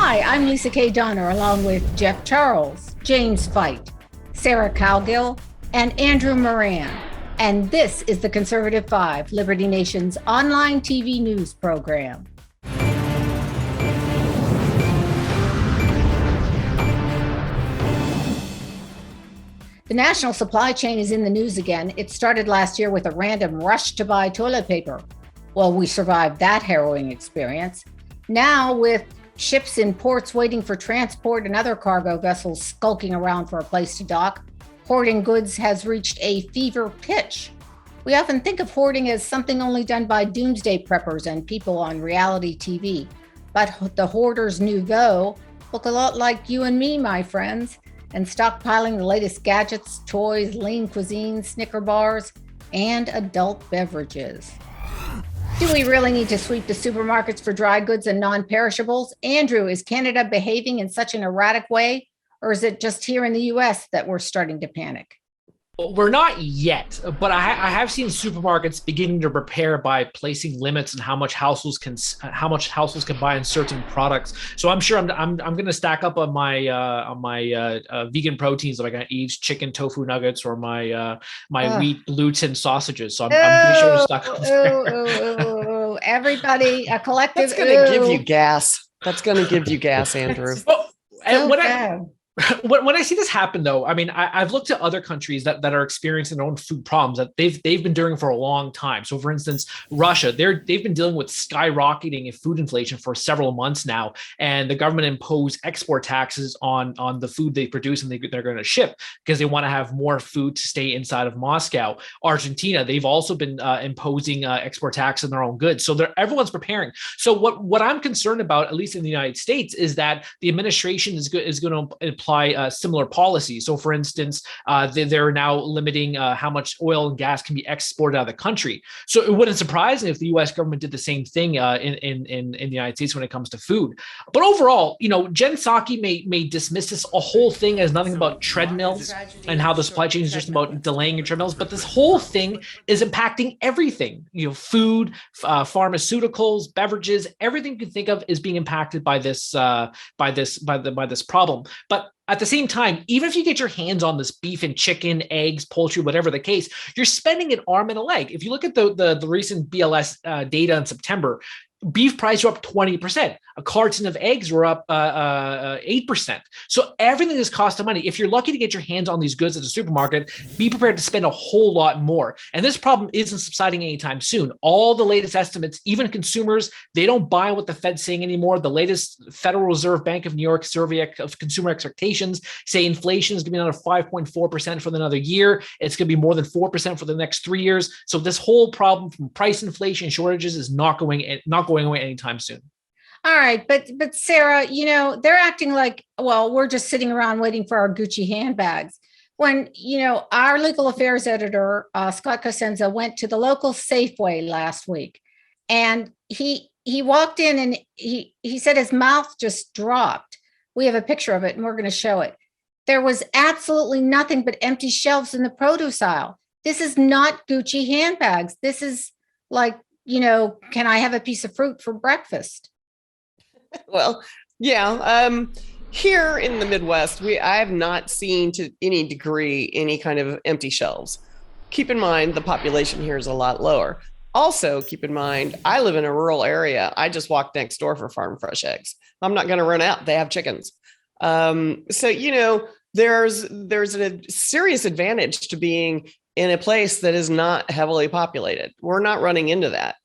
Hi, I'm Lisa K. Donner, along with Jeff Charles, James Fight, Sarah Cowgill, and Andrew Moran. And this is the Conservative Five, Liberty Nation's online TV news program. The national supply chain is in the news again. It started last year with a random rush to buy toilet paper. Well, we survived that harrowing experience. Now, with ships in ports waiting for transport and other cargo vessels skulking around for a place to dock, hoarding goods has reached a fever pitch. We often think of hoarding as something only done by doomsday preppers and people on reality TV. But the hoarders nouveau look a lot like you and me, my friends, and stockpiling the latest gadgets, toys, lean cuisine, Snicker bars, and adult beverages. Do we really need to sweep the supermarkets for dry goods and non-perishables? Andrew, is Canada behaving in such an erratic way, or is it just here in the US that we're starting to panic? We're not yet, but I have seen supermarkets beginning to prepare by placing limits on how much households can buy in certain products. So I'm sure I'm going to stack up on my vegan proteins, like I eat chicken tofu nuggets or my wheat gluten sausages. So I'm pretty sure to stock up there. Everybody, a collective. That's going to give you gas. That's going to give you gas, Andrew. When I see this happen, though, I mean, I've looked at other countries that are experiencing their own food problems that they've been doing for a long time. So, for instance, Russia, they've been dealing with skyrocketing food inflation for several months now, and the government imposed export taxes on the food they produce and they're going to ship because they want to have more food to stay inside of Moscow. Argentina, they've also been imposing export tax on their own goods. So everyone's preparing. So what I'm concerned about, at least in the United States, is that the administration is going to apply similar policies. So, for instance, they're now limiting how much oil and gas can be exported out of the country. So it wouldn't surprise me if the U.S. government did the same thing in the United States when it comes to food. But overall, Jen Psaki may dismiss this whole thing as nothing about treadmills and how the supply chain is just about delaying your treadmills. But this whole thing is impacting everything. Food, pharmaceuticals, beverages, everything you can think of is being impacted by this problem. But at the same time, even if you get your hands on this beef and chicken, eggs, poultry, whatever the case, you're spending an arm and a leg. If you look at the recent BLS data in September, beef prices were up 20%. A carton of eggs were up 8%. So everything is costing money. If you're lucky to get your hands on these goods at the supermarket, be prepared to spend a whole lot more. And this problem isn't subsiding anytime soon. All the latest estimates, even consumers, they don't buy what the Fed's saying anymore. The latest Federal Reserve Bank of New York survey of consumer expectations say inflation is going to be another 5.4% for another year. It's going to be more than 4% for the next 3 years. So this whole problem from price inflation, shortages is not going away anytime soon. All right. But Sarah, they're acting like, well, we're just sitting around waiting for our Gucci handbags. When, our legal affairs editor, Scott Cosenza, went to the local Safeway last week, and he walked in and he said his mouth just dropped. We have a picture of it and we're going to show it. There was absolutely nothing but empty shelves in the produce aisle. This is not Gucci handbags. This is like, can I have a piece of fruit for breakfast? Well, yeah. Here in the Midwest, I have not seen to any degree any kind of empty shelves. Keep in mind, the population here is a lot lower. Also, keep in mind, I live in a rural area. I just walked next door for farm fresh eggs. I'm not going to run out. They have chickens. So, there's a serious advantage to being in a place that is not heavily populated. We're not running into that.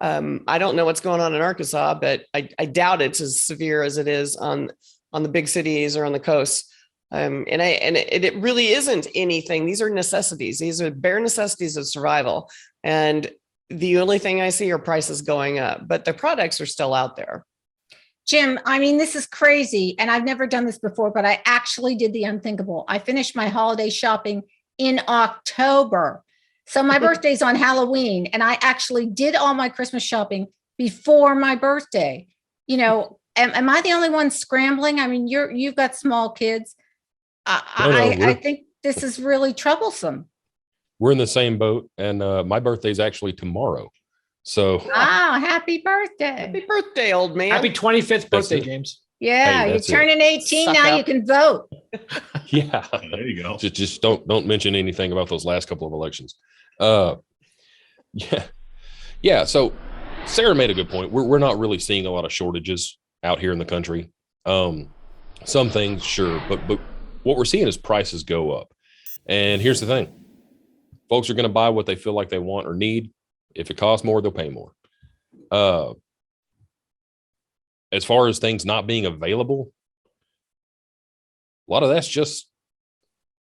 I don't know what's going on in Arkansas, but I doubt it's as severe as it is on the big cities or on the coast. And it really isn't anything. These are necessities. These are bare necessities of survival. And the only thing I see are prices going up, but the products are still out there. Jim, I mean, this is crazy. And I've never done this before, but I actually did the unthinkable. I finished my holiday shopping in October. So my birthday's on Halloween, and I actually did all my Christmas shopping before my birthday. Am I the only one scrambling? I mean, you've got small kids. I think this is really troublesome. We're in the same boat, and my birthday's actually tomorrow. So, happy birthday. Happy birthday, old man. Happy 25th birthday, James. Yeah, Hey, you're that's it. turning 18 Suck now. up. You can vote. Yeah. There you go. Just don't mention anything about those last couple of elections. Yeah. Yeah. So Sarah made a good point. We're not really seeing a lot of shortages out here in the country. Some things, sure, but what we're seeing is prices go up. And here's the thing. Folks are going to buy what they feel like they want or need. If it costs more, they'll pay more. As far as things not being available, a lot of that's just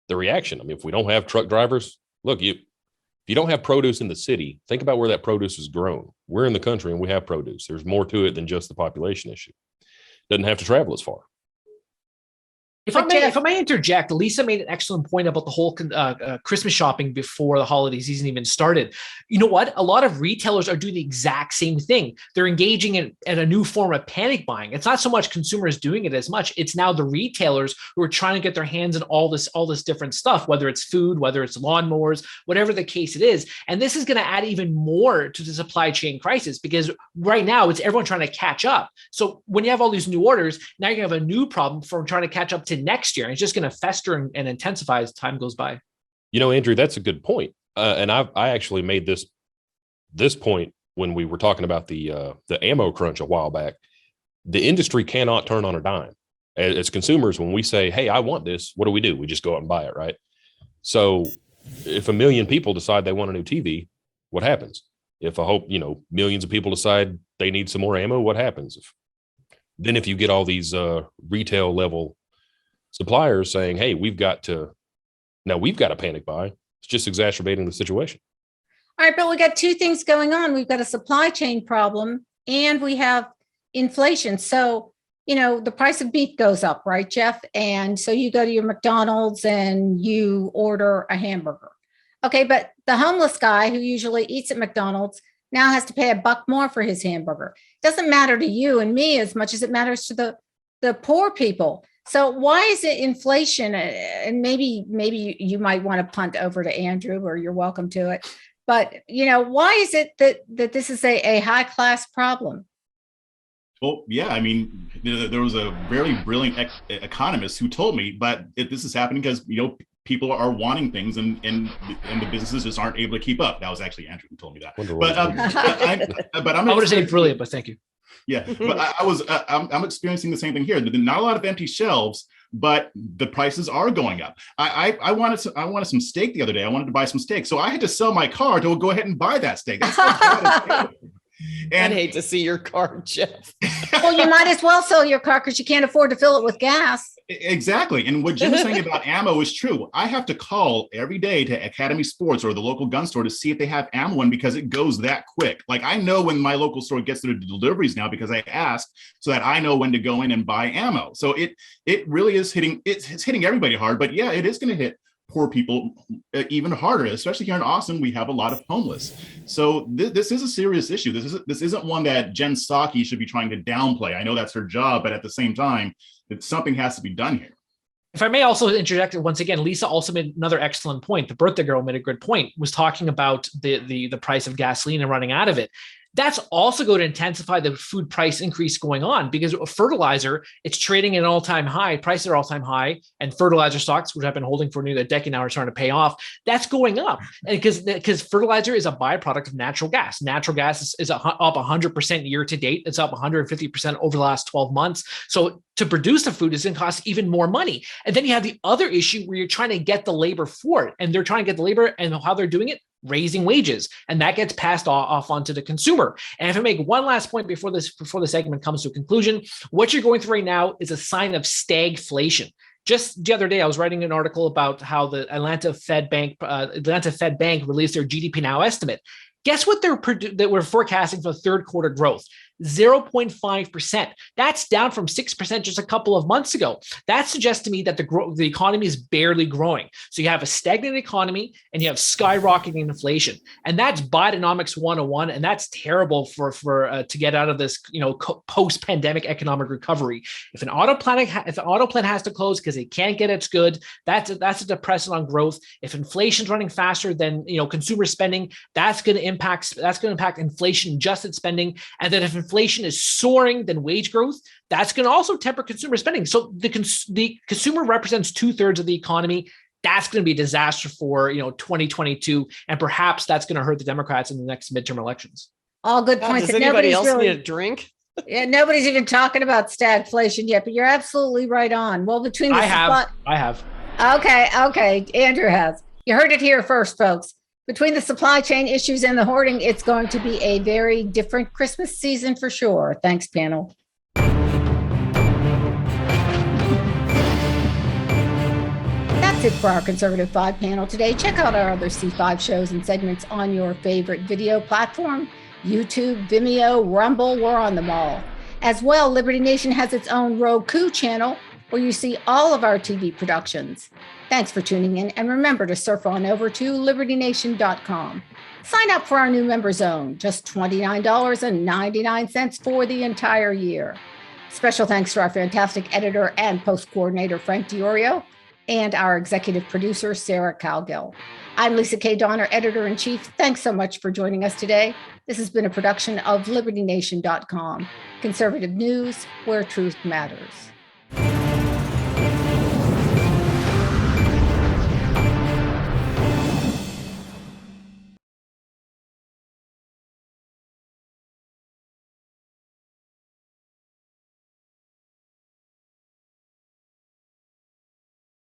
the reaction. I mean, if we don't have truck drivers, look, if you don't have produce in the city, think about where that produce is grown. We're in the country and we have produce. There's more to it than just the population issue. Doesn't have to travel as far. If I may interject, Lisa made an excellent point about the whole Christmas shopping before the holiday season even started. You know what? A lot of retailers are doing the exact same thing. They're engaging in a new form of panic buying. It's not so much consumers doing it as much. It's now the retailers who are trying to get their hands on all this different stuff, whether it's food, whether it's lawnmowers, whatever the case it is. And this is going to add even more to the supply chain crisis because right now it's everyone trying to catch up. So when you have all these new orders, now you're going to have a new problem from trying to catch up to next year, and it's just going to fester and intensify as time goes by. You know, Andrew, that's a good point. And I actually made this point when we were talking about the ammo crunch a while back. The industry cannot turn on a dime. As consumers, when we say, "Hey, I want this," what do? We just go out and buy it, right? So, if 1 million people decide they want a new TV, what happens? If millions of people decide they need some more ammo, what happens? If you get all these retail level suppliers saying, "Hey, we've got to panic buy," it's just exacerbating the situation. All right, but we got two things going on. We've got a supply chain problem and we have inflation. So, the price of beef goes up, right, Jeff? And so you go to your McDonald's and you order a hamburger. Okay, but the homeless guy who usually eats at McDonald's now has to pay $1 more for his hamburger. It doesn't matter to you and me as much as it matters to the poor people. So why is it inflation? And maybe you might want to punt over to Andrew, or you're welcome to it. But, why is it that this is a high class problem? Well, yeah, I mean, there was a very brilliant economist who told me, but this is happening because, people are wanting things and the businesses just aren't able to keep up. That was actually Andrew who told me that. But I'm I would say brilliant, but thank you. Yeah, but I'm experiencing the same thing here. Not a lot of empty shelves, but the prices are going up. I wanted some steak the other day. I wanted to buy some steak, so I had to sell my car to go ahead and buy that steak. And I'd hate to see your car, Jeff. Well, you might as well sell your car because you can't afford to fill it with gas. Exactly. And what Jim was saying about ammo is true. I have to call every day to Academy Sports or the local gun store to see if they have ammo in because it goes that quick. Like I know when my local store gets their deliveries now because I asked so that I know when to go in and buy ammo. So it really is hitting everybody hard. But yeah, it is going to hit poor people even harder, especially here in Austin. We have a lot of homeless. So this is a serious issue. This isn't one that Jen Psaki should be trying to downplay. I know that's her job, but at the same time, something has to be done here. If I may also interject once again, Lisa also made another excellent point. The birthday girl made a good point, was talking about the price of gasoline and running out of it. That's also going to intensify the food price increase going on because fertilizer, it's trading at an all-time high. Prices are all-time high, and fertilizer stocks, which I've been holding for nearly a decade now, are starting to pay off. That's going up, and because fertilizer is a byproduct of natural gas. Natural gas is up 100% year to date. It's up 150% over the last 12 months. So to produce the food is going to cost even more money. And then you have the other issue where you're trying to get the labor for it, and they're trying to get the labor, and how they're doing it, raising wages, and that gets passed off onto the consumer. And if I make one last point before the segment comes to a conclusion, what you're going through right now is a sign of stagflation. Just the other day, I was writing an article about how the Atlanta Fed Bank released their GDP Now estimate. Guess what that we're forecasting for the third quarter growth? 0.5%. That's down from 6% just a couple of months ago. That suggests to me that the economy is barely growing. So you have a stagnant economy and you have skyrocketing inflation, and that's Bidenomics 101, and that's terrible for to get out of this post-pandemic economic recovery. If an auto plant has to close because it can't get its good, that's a depressant on growth. If inflation's running faster than consumer spending, that's going to to impact inflation-adjusted spending. And then if inflation is soaring, then wage growth, that's going to also temper consumer spending. So the consumer represents 2/3 of the economy. That's going to be a disaster for 2022, and perhaps that's going to hurt the Democrats in the next midterm elections. All good points. Does anybody else need a drink? Yeah, nobody's even talking about stagflation yet, but you're absolutely right on. Well, between the I have. Okay. Andrew has. You heard it here first, folks. Between the supply chain issues and the hoarding, it's going to be a very different Christmas season for sure. Thanks, panel. That's it for our Conservative 5 panel today. Check out our other C5 shows and segments on your favorite video platform. YouTube, Vimeo, Rumble, we're on them all. As well, Liberty Nation has its own Roku channel where you see all of our TV productions. Thanks for tuning in, and remember to surf on over to libertynation.com. Sign up for our new member zone, just $29.99 for the entire year. Special thanks to our fantastic editor and post coordinator, Frank DiOrio, and our executive producer, Sarah Calgill. I'm Lisa K. Donner, editor-in-chief. Thanks so much for joining us today. This has been a production of libertynation.com, conservative news where truth matters.